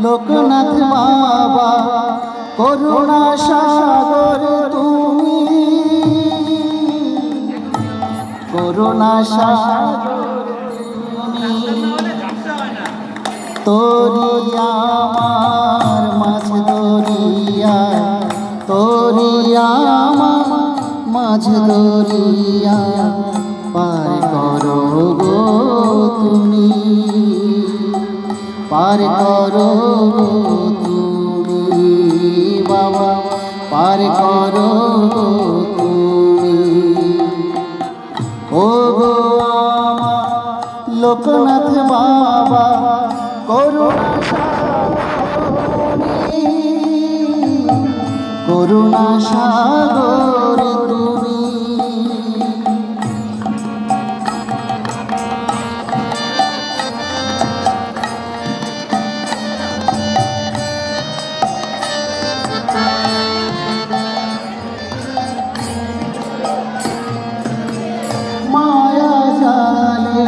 লোকনাথ বাবা করুণা সাগর তুমি, করুণা সাগর তোরি আমার মাঝ দরিয়া, তোরি আমার মাঝ দরিয়া পার করো গো তুমি, পার করো গো তুমি বাবা, পার করো গো তুমি। ও গো আমার লোকনাথ বাবা করুণা সাগর, করুণা সাগর তুমি। মায়া জালে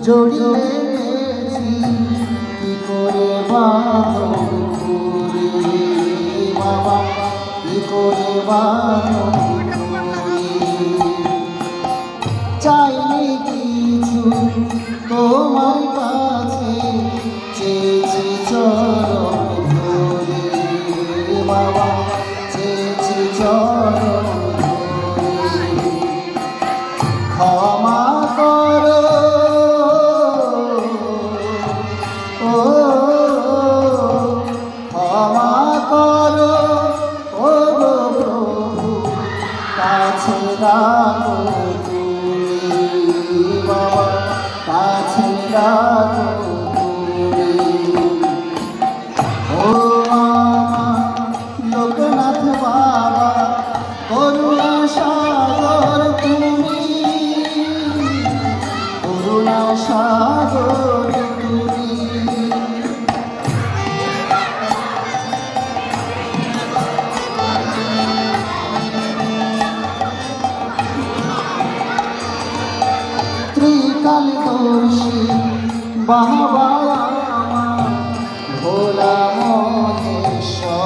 জড়িয়ে গেছি কি করে বাঁধন করি বাবা, কি করে বাঁধন করি। চাইনি কিছু তোমার কাছে, চেয়েছি চরণ ধরে বাবা, চেয়েছি চরণ ধরে। ক্ষমা করো ও, ক্ষমা করো ও গো প্রভু, কাছে রাখো তুমি বাবা, কাছে রাখো তুমি। ও লোকনাথ বাবা করুণা সাগর তুমি, করুণা সাগর তুমি। ত্রিকালদর্শী বাবা আমার ভোলা মহেশ্বর,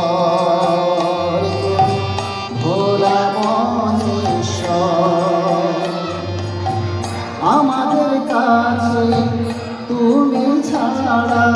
ভোলা মহেশ্বর। আমাদের কাছে তুমি ছাড়া